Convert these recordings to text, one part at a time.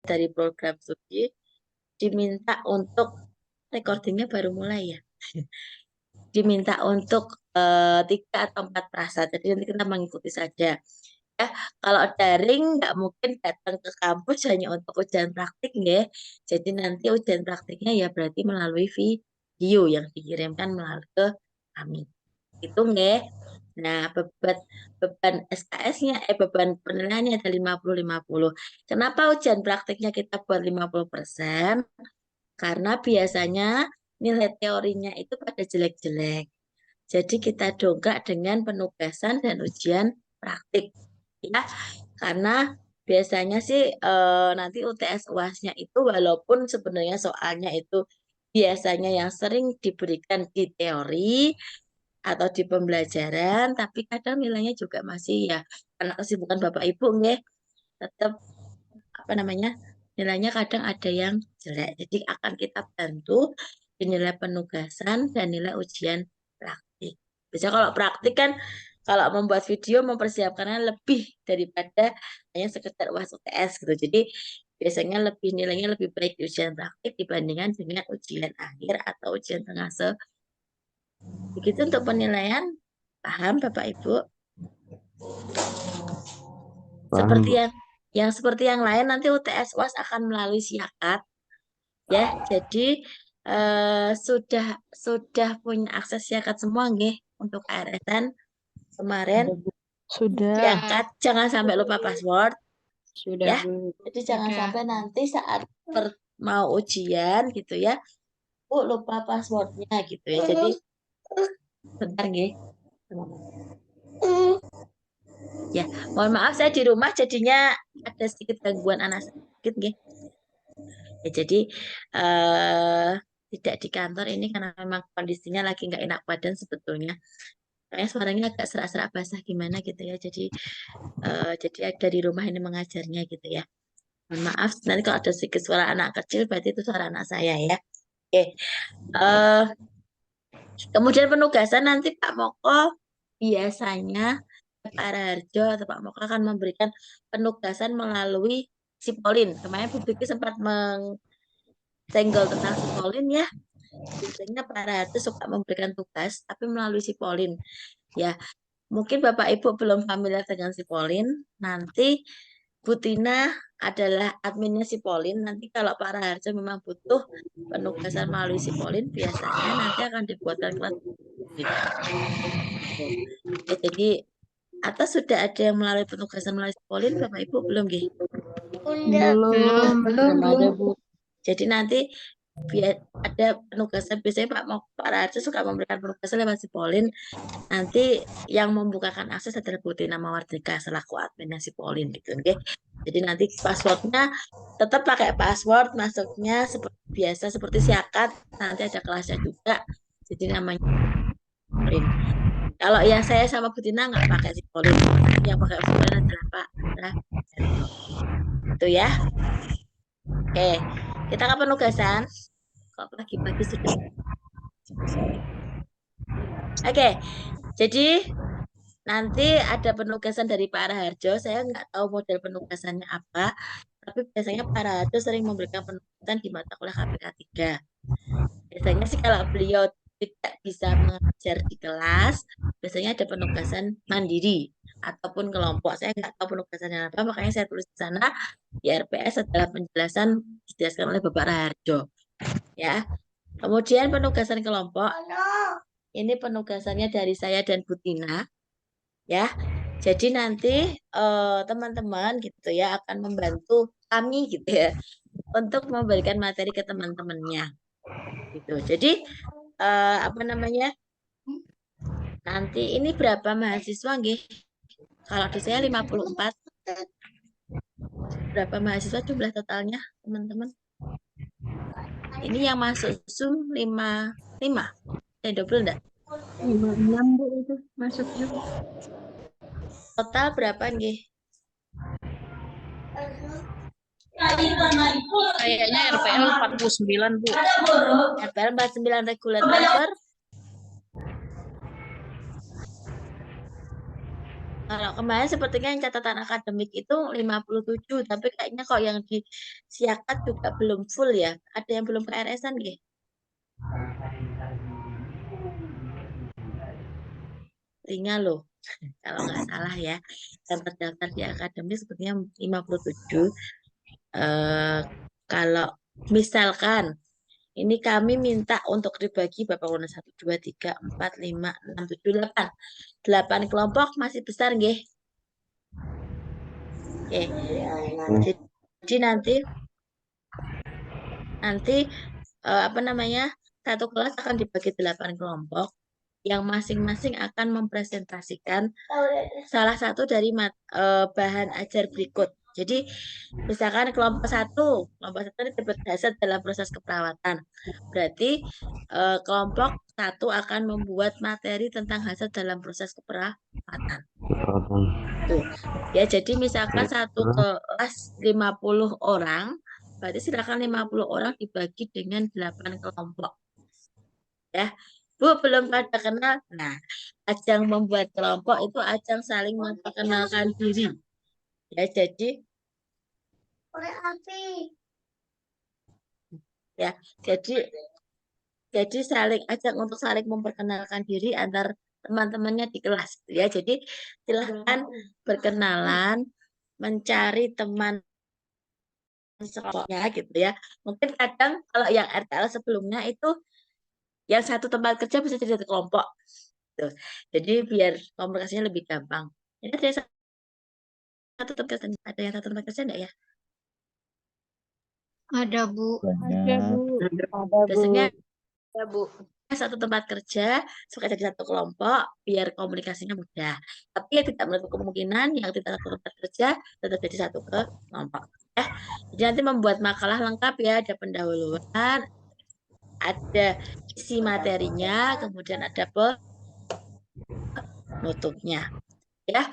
dari program studi diminta untuk recordingnya baru mulai ya. Diminta untuk 3 atau 4 frasa. Jadi nanti kita mengikuti saja. Ya, kalau daring nggak mungkin datang ke kampus hanya untuk ujian praktik ya. Jadi nanti ujian praktiknya ya berarti melalui video yang dikirimkan melalui ke kami. Itu nggak. Nah, beban SKS-nya, beban penilaiannya ada 50-50. Kenapa ujian praktiknya kita buat 50%? Karena biasanya nilai teorinya itu pada jelek-jelek. Jadi kita dongkrak dengan penugasan dan ujian praktik. Ya, karena biasanya sih nanti UTS UAS-nya itu walaupun sebenarnya soalnya itu biasanya yang sering diberikan di teori atau di pembelajaran, tapi kadang nilainya juga masih ya karena kesibukan Bapak Ibu nggih, tetap apa namanya nilainya kadang ada yang jelek. Jadi akan kita bantu di nilai penugasan dan nilai ujian praktik. Bisa kalau praktik kan kalau membuat video mempersiapkannya lebih daripada hanya sekedar UAS UTS gitu. Jadi biasanya lebih nilainya lebih baik di ujian praktik dibandingkan dengan ujian akhir atau ujian tengah. Begitu untuk penilaian, paham Bapak Ibu? Paham, Seperti Bu. yang seperti yang lain nanti UTS UAS akan melalui siakat ya. Jadi sudah punya akses siakat semua nggih untuk ARS-an kemarin Sudah, Bu. Sudah. siakat jangan sampai lupa password Sudah, ya. Bu. Jadi jangan sampai nanti saat mau ujian gitu ya, Bu lupa passwordnya gitu ya. Jadi bentar nggih. Ya, mohon maaf saya di rumah jadinya ada sedikit gangguan anak sedikit nggih. Ya, jadi eh tidak di kantor ini karena memang kondisinya lagi nggak enak badan sebetulnya. Kayak suaranya agak serak-serak basah gimana gitu ya. Jadi ada di rumah ini mengajarnya gitu ya. Mohon maaf, nanti kalau ada sedikit suara anak kecil berarti itu suara anak saya ya. Oke. eh Kemudian penugasan nanti Pak Moko biasanya Pak Raharjo atau Pak Moko akan memberikan penugasan melalui Sipolin. Kemarin Bu Vicky sempat senggol tentang Sipolin ya. Biasanya Pak Raharjo suka memberikan tugas tapi melalui Sipolin. Ya, mungkin Bapak Ibu belum familiar dengan Sipolin. Nanti Bu Tina adalah adminnya Sipolin. Nanti kalau Pak Raharjo memang butuh penugasan melalui Sipolin, biasanya nanti akan dibuatkan kelas. Ya, jadi atau sudah ada yang melalui penugasan melalui Sipolin, Bapak Ibu belum, Gih? Belum ada, Bu. Jadi nanti biar ada penugasan biasanya Pak Raharjo suka memberikan penugasan lewat Sipolin. Nanti yang membukakan akses adalah Bu Tina Mawardika selaku adminnya Sipolin gitu, oke? Jadi nanti passwordnya tetap pakai password masuknya seperti biasa seperti siakat. Nanti ada kelasnya juga. Jadi namanya Sipolin. Kalau yang saya sama Bu Tina nggak pakai Sipolin. Yang pakai Sipolin adalah Pak Raharjo. Itu ya. Oke, kita ke penugasan. Kok pagi-pagi sudah. Oke, jadi nanti ada penugasan dari Pak Raharjo. Saya nggak tahu model penugasannya apa, tapi biasanya Pak Raharjo sering memberikan penugasan di mata kuliah KPK 3. Biasanya sih kalau beliau tidak bisa mengajar di kelas, biasanya ada penugasan mandiri ataupun kelompok. Saya nggak tahu penugasannya apa, makanya saya tulis di sana. Di RPS adalah penjelasan dijelaskan oleh Bapak Raharjo. Ya. Kemudian penugasan kelompok. Ini penugasannya dari saya dan Bu Tina. Ya. Jadi nanti teman-teman gitu ya akan membantu kami gitu ya untuk memberikan materi ke teman-temannya gitu. Jadi apa namanya? Nanti ini berapa mahasiswa nggih? Kalau di saya 54. Berapa mahasiswa jumlah totalnya, teman-teman? Ini yang masuk Zoom 55. Double enggak? 56, Bu, itu masuknya. Total berapa nggih? Kayaknya RPL 49, Bu. RPL 49 regular transfer. Kalau kemarin sepertinya yang catatan akademik itu 57, tapi kayaknya kok yang di Siakat juga belum full ya. Ada yang belum KRS-an nggih? Sepertinya loh, kalau nggak salah ya. Yang terdaftar di akademik sepertinya 57. Kalau misalkan ini kami minta untuk dibagi Bapak Wana 1, 2, 3, 4, 5, 6, 7, 8. 8 kelompok masih besar nggih. Oke. Jadi nanti apa namanya? Satu kelas akan dibagi 8 kelompok yang masing-masing akan mempresentasikan salah satu dari bahan ajar berikut. Jadi misalkan kelompok satu ini berdasar dalam proses keperawatan. Berarti kelompok satu akan membuat materi tentang hasad dalam proses keperawatan. Tuh. Ya, jadi misalkan satu kelas 50 orang, berarti silakan 50 orang dibagi dengan 8 kelompok. Ya. Bu, belum pada kenal. Nah, ajang membuat kelompok itu ajang saling memperkenalkan diri. Ya, jadi ajang untuk saling memperkenalkan diri antar teman-temannya di kelas ya. Jadi silahkan berkenalan, mencari teman sekelompoknya gitu ya. Mungkin kadang kalau yang RTL sebelumnya itu yang satu tempat kerja bisa jadi satu kelompok. Tuh. Jadi biar komunikasinya lebih gampang. Ini ada yang satu tempat kerja, ada yang satu tempat kerja enggak ya? Ada, Bu. Ada, Bu. Biasanya Ada, Bu. satu tempat kerja suka jadi satu kelompok biar komunikasinya mudah. Tapi ya tidak menutup kemungkinan yang tidak satu tempat kerja tetap jadi satu kelompok. Ya. Jadi nanti membuat makalah lengkap ya, ada pendahuluan, ada isi materinya, kemudian ada penutupnya. Ya,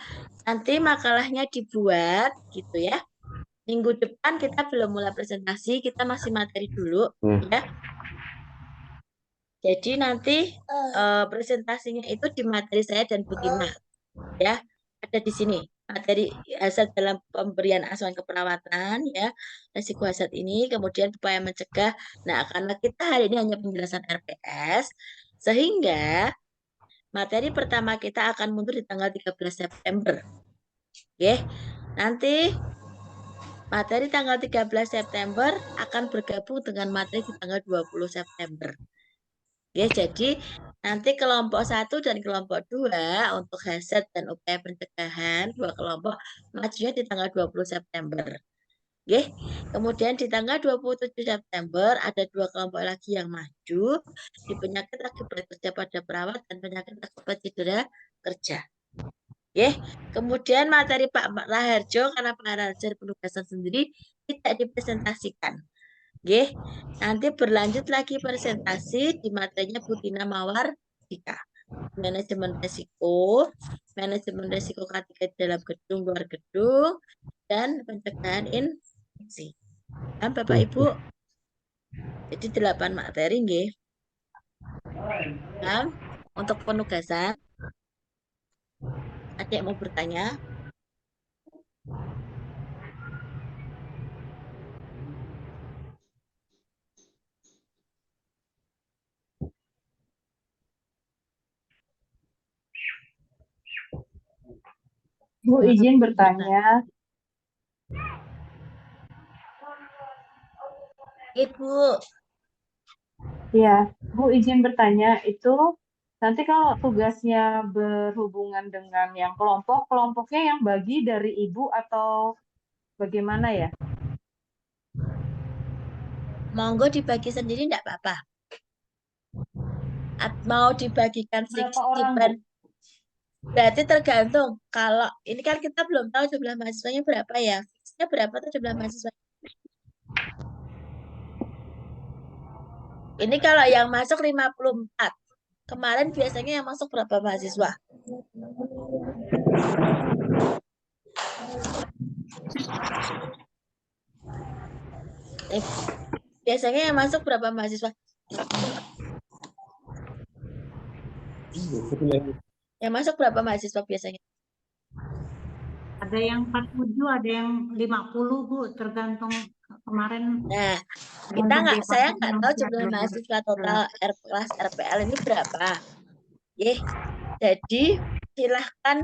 nanti makalahnya dibuat gitu ya. Minggu depan kita belum mulai presentasi, kita masih materi dulu ya. Jadi nanti presentasinya itu di materi saya dan Bu Tina ya. Ada di sini materi hasad dalam pemberian asuhan keperawatan ya, resiko hasad ini, kemudian upaya mencegah. Nah, karena kita hari ini hanya penjelasan RPS, sehingga materi pertama kita akan mundur di tanggal 13 September. Oke. Nanti materi tanggal 13 September akan bergabung dengan materi di tanggal 20 September. Ya, jadi nanti kelompok 1 dan kelompok 2 untuk hasad dan upaya pencegahan, dua kelompok majunya di tanggal 20 September. Oke. Kemudian di tanggal 27 September ada dua kelompok lagi yang maju di penyakit akibat kerja pada perawat dan penyakit akibat cedera kerja. Oke. Kemudian materi Pak Raharjo karena Pak Raharjo penugasan sendiri tidak dipresentasikan. Oke. Nanti berlanjut lagi presentasi di materinya Bu Tina Mawar Dika. Manajemen resiko K3 dalam gedung, luar gedung, dan pencegahan infeksi. Kan Bapak Ibu? Jadi 8 materi nggih. Kan? Untuk penugasan. Ada yang mau bertanya? Bu, izin bertanya. Ibu. Ya, Bu, izin bertanya. Itu nanti kalau tugasnya berhubungan dengan yang kelompoknya yang bagi dari Ibu atau bagaimana ya? Monggo dibagi sendiri enggak apa-apa. Mau dibagikan Berapa orang, Bu? Berarti tergantung. Kalau ini kan kita belum tahu jumlah mahasiswanya berapa ya. Fixnya berapa tuh jumlah mahasiswa? Ini kalau yang masuk 54. Kemarin biasanya yang masuk berapa mahasiswa? Biasanya yang masuk berapa mahasiswa? Yang masuk berapa mahasiswa biasanya? Ada yang 47, ada yang 50, Bu, tergantung kemarin Nah, tergantung saya departemen nggak yang tahu saya jumlah belajar. mahasiswa total kelas RPL ini berapa. Jadi silahkan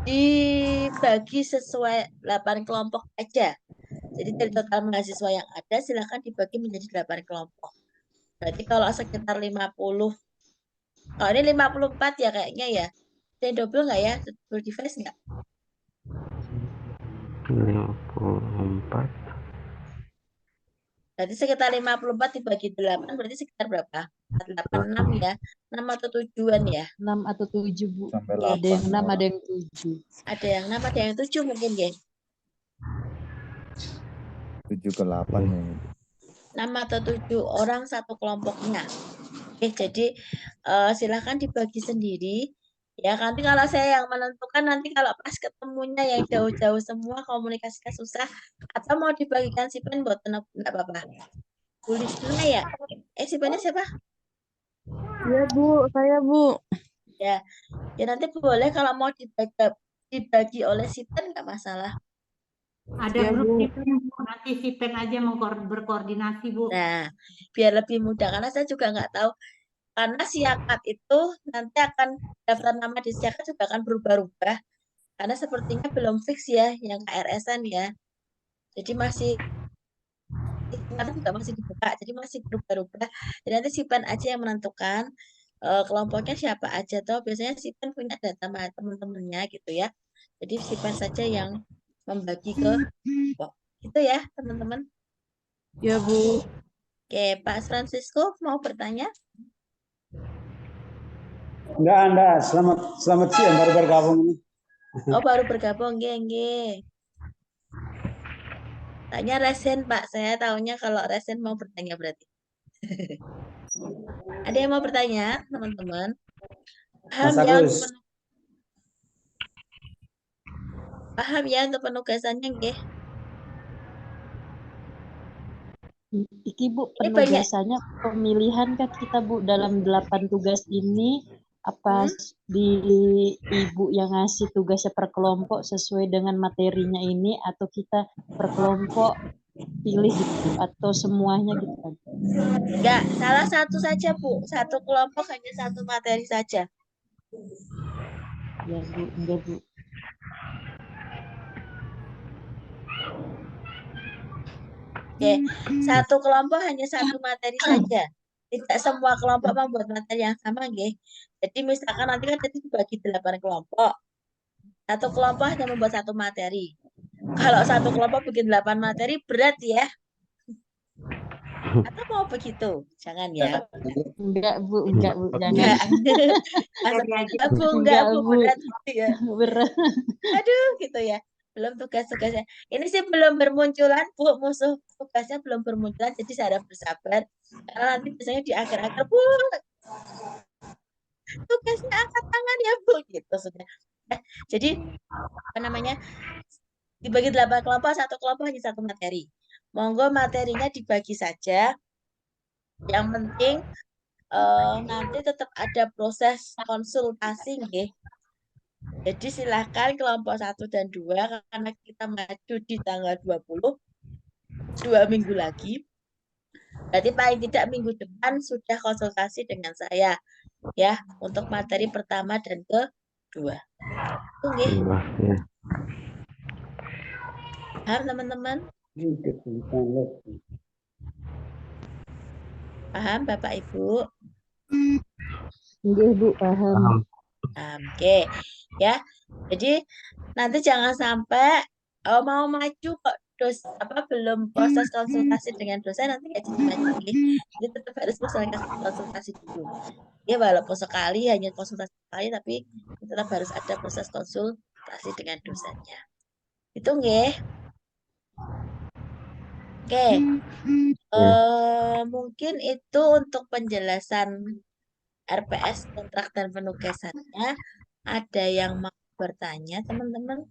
dibagi sesuai 8 kelompok aja. Jadi dari total mahasiswa yang ada silahkan dibagi menjadi 8 kelompok. Berarti kalau sekitar 50, kalau ini 54 ya kayaknya ya. Ada double nggak ya? Double device nggak? 54. Berarti sekitar 54 dibagi 8 berarti sekitar berapa? 86 ya. 6 atau 7-an ya. 6 atau 7, Bu. Sampai Oke. Ada yang 6, 8 ada yang 7. Ada yang 6, ada yang 7 mungkin ya. 7 ke 8 ya. 6 atau 7 orang satu kelompoknya. Oke, jadi silahkan dibagi sendiri. Ya, nanti kalau saya yang menentukan, nanti kalau pas ketemunya yang jauh-jauh semua komunikasinya susah, atau mau dibagikan sipen buat enggak apa-apa. Bu Lisna ya? Sipennya siapa? Iya, Bu. Saya, Bu. Ya, ya nanti boleh kalau mau dibagi oleh sipen nggak masalah. Ada Iya, grup Bu. Sipen, Bu. Nanti Sipen aja berkoordinasi, Bu. Nah, biar lebih mudah karena saya juga nggak tahu. Karena siakat itu nanti akan daftar nama di siakat juga akan berubah-ubah. Karena sepertinya belum fix ya yang KRS-an ya. Jadi masih nanti juga masih dibuka, jadi masih berubah-ubah. Jadi nanti Sipan aja yang menentukan kelompoknya siapa aja toh. Biasanya Sipan punya data teman-temannya gitu ya. Jadi Sipan saja yang membagi ke kelompok. Gitu ya, teman-teman. Iya, Bu. Oke, Pak Francisco mau bertanya? Enggak. Selamat siang, baru bergabung ini. Oh, baru bergabung, nggih. Tanya Resen, Pak. Saya tahunya kalau Resen mau bertanya berarti. Ada yang mau bertanya, teman-teman? Mas Agus. Paham ya untuk penugasannya, nggih? Iki, Bu, Ini banyak. penugasannya pemilihan kan kita, Bu, dalam 8 tugas ini apa di Ibu yang ngasih tugasnya per kelompok sesuai dengan materinya ini atau kita per kelompok pilih gitu atau semuanya gitu kan? Enggak, salah satu saja, Bu. Satu kelompok hanya satu materi saja. Ya, Bu, enggak, Bu. Oke, satu kelompok hanya satu materi saja. Tidak semua kelompok membuat materi yang sama, nggih. Jadi misalkan nanti kan jadi dibagi 8 kelompok. Satu kelompok hanya membuat satu materi. Kalau satu kelompok bikin 8 materi berat ya. Atau mau begitu? Jangan ya. Enggak, Bu, jangan. Enggak. Enggak, Bu, berat gitu ya. Berat. Aduh, gitu ya. Belum tugas-tugasnya. Ini sih belum bermunculan, Bu. Musuh tugasnya belum bermunculan, jadi saya harap bersabar. Karena nanti biasanya di akhir-akhir, Bu, tugasnya angkat tangan ya, Bu. Gitu sudah. Jadi, apa namanya, dibagi 8 kelompok, satu kelompok hanya satu materi. Monggo materinya dibagi saja. Yang penting nanti tetap ada proses konsultasi, nggih. Jadi silahkan kelompok 1 dan 2 karena kita maju di tanggal 20, 2 minggu lagi. Berarti paling tidak minggu depan sudah konsultasi dengan saya ya untuk materi pertama dan kedua. Itu nggih. Paham teman-teman? Paham Bapak Ibu? Nggih, Bu, paham. Oke. Ya. Jadi nanti jangan sampai mau maju kok belum proses konsultasi dengan dosen nanti nggak jadi maju nggih. Jadi tetap harus konsultasi dulu. Ya walaupun sekali hanya konsultasi sekali tapi tetap harus ada proses konsultasi dengan dosennya. Itu nggih. Oke. Mungkin itu untuk penjelasan RPS kontrak dan penugasannya. Ada yang mau bertanya, teman-teman?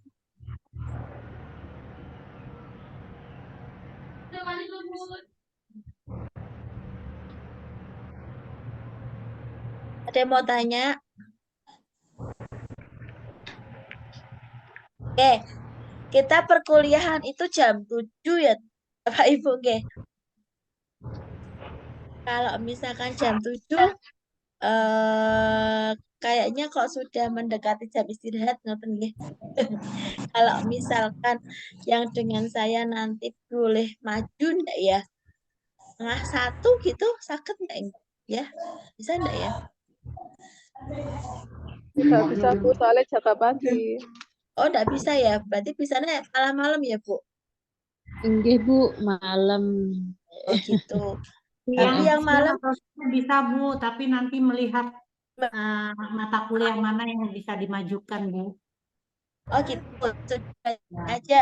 Ada yang mau tanya? Oke, kita perkuliahan itu jam 7 ya, Bapak Ibu, oke. Kalau misalkan jam 7, kayaknya kok sudah mendekati jam istirahat, ngoten nggih. Kalau misalkan yang dengan saya nanti boleh maju enggak ya? Setengah 1 gitu, sakit enggak ya? Bisa enggak ya? Bisa Bu, soalnya jaga pagi. Oh, enggak bisa ya? Berarti bisanya malam-malam ya, Bu? Nggih, Bu, malam. Oh, gitu. Siang, Tapi yang siang malam, atau sore bisa Bu, tapi nanti melihat mata kuliah mana yang bisa dimajukan Bu. oh gitu, sudah aja.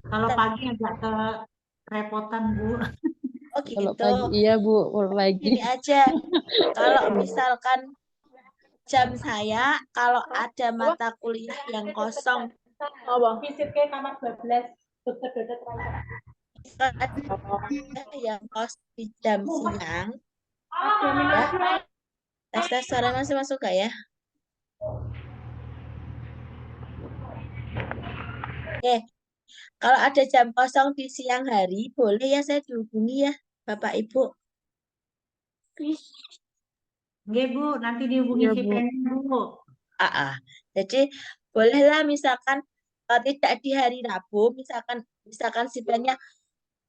Kalau pagi agak kerepotan Bu. Oh Kalau gitu. pagi iya, Bu, kalau pagi. Gini aja, kalau misalkan jam saya, kalau ada mata kuliah yang kosong, Apa? Visit ke kamar 12, dokter-dokter ada yang kosong di jam siang, ya, tes suara masih masuk gak ya? Oke, kalau ada jam kosong di siang hari, boleh ya saya dihubungi ya, Bapak Ibu. Nggih Bu, nanti dihubungi Iya, si Bu. Penny Bu. Jadi bolehlah misalkan tidak di hari Rabu, misalkan si pennya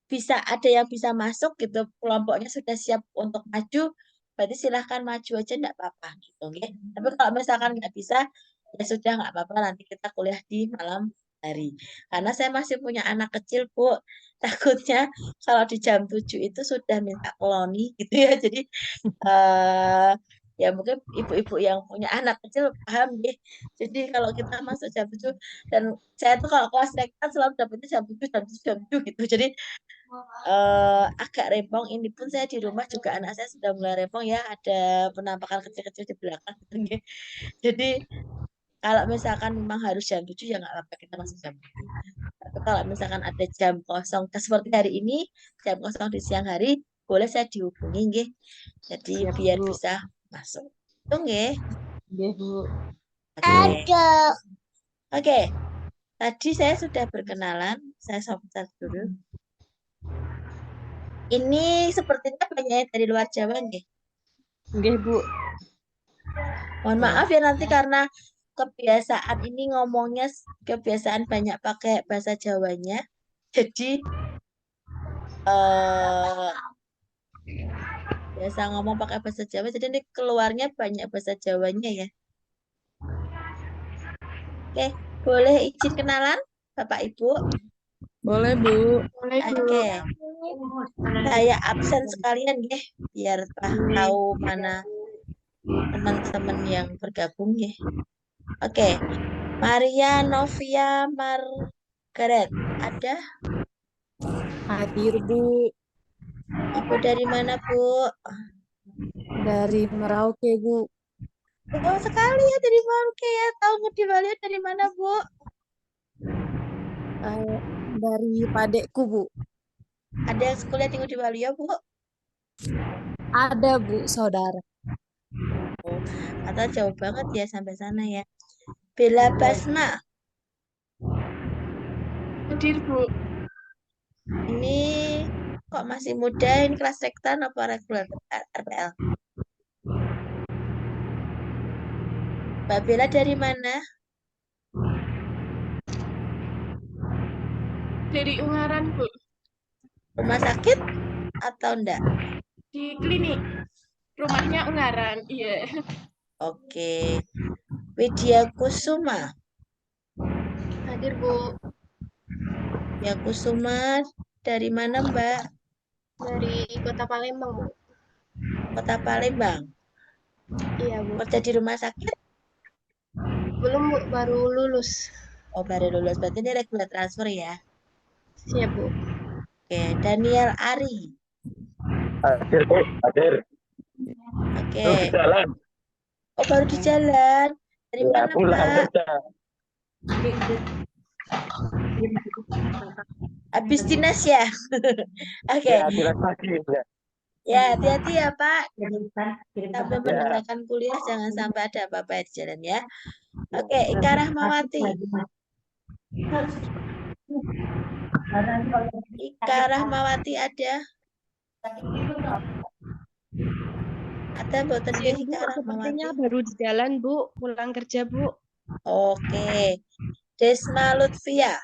bisa ada yang bisa masuk gitu, kelompoknya sudah siap untuk maju, berarti silahkan maju aja enggak apa-apa gitu, oke. Tapi kalau misalkan nggak bisa, ya sudah nggak apa-apa, nanti kita kuliah di malam hari. Karena saya masih punya anak kecil, Bu. Takutnya kalau di jam 7 itu sudah minta koloni gitu ya. Jadi eh ya mungkin ibu-ibu yang punya anak kecil paham deh. Jadi kalau kita masuk jam 7 dan saya tuh kalau kelas rektor selalu dapetnya jam 7 jam 7 gitu. Jadi agak rempong. Ini pun saya di rumah juga anak saya sudah mulai rempong ya, ada penampakan kecil-kecil di belakang gitu, nggih. Jadi kalau misalkan memang harus jam 7 ya nggak apa-apa kita masuk jam 7. Tapi kalau misalkan ada jam kosong seperti hari ini, jam kosong di siang hari, boleh saya dihubungi nggih. Jadi Siap, biar Bu. bisa masuk. Itu nggih. Nggih, Bu. Oke. Oke. Tadi saya sudah berkenalan, saya sebentar dulu. Ini sepertinya banyak dari luar Jawa nggih. Nggih, Bu. Mohon maaf ya nanti karena kebiasaan ini ngomongnya kebiasaan banyak pakai bahasa Jawanya. Jadi eh biasa ngomong pakai bahasa Jawa, jadi ini keluarnya banyak bahasa Jawanya ya. Oke, boleh izin kenalan Bapak Ibu? Boleh, Bu. Oke, saya absen sekalian ya, biar tahu mana teman-teman yang bergabung ya. Oke, Maria Novia Margaret, ada? Hadir, Bu. Ibu dari mana, Bu? Dari Merauke, Bu. Oh, sekali ya dari Merauke ya. Tahu Ngudi Waluyo dari mana, Bu? Dari Padekku, Bu. Ada yang sekolah di Ngudi Waluyo, Bu? Ada, Bu, saudara. Oh, atau jauh banget ya sampai sana ya. Bella Basma. Hadir, Bu. Ini kok masih muda, ini kelas rektan apa reguler RPL? Mbak Bella dari mana? Dari Ungaran, Bu. Rumah sakit atau enggak? Di klinik. Rumahnya Ungaran, iya. Oke. Widya Kusuma. Hadir, Bu. Widya Kusuma dari mana, Mbak? Dari Kota Palembang, Bu. Kota Palembang. Iya, Bu. Kerja di rumah sakit? Belum, Bu, baru lulus. Oh, baru lulus. Berarti ini regular transfer ya. Siap, Bu. Oke, Daniel Ari. Hadir, Bu. Hadir. Oke. Terus di jalan. Oh, baru di jalan. Dari Ya, mana, pulang Pak? kerja. Habis dinas ya. Oke. Ya, dinas pagi. Ya. Ya, hati-hati ya Pak. Kirim Sampai ke meninggalkan kuliah jangan sampai ada apa-apa di jalan ya. Oke, Ika Rahmawati. Ika Rahmawati ada? Ada mboten nggih Izin Bu, Ika sepertinya Rahmawati? baru di jalan Bu, pulang kerja Bu. Oke. Desma Lutfia.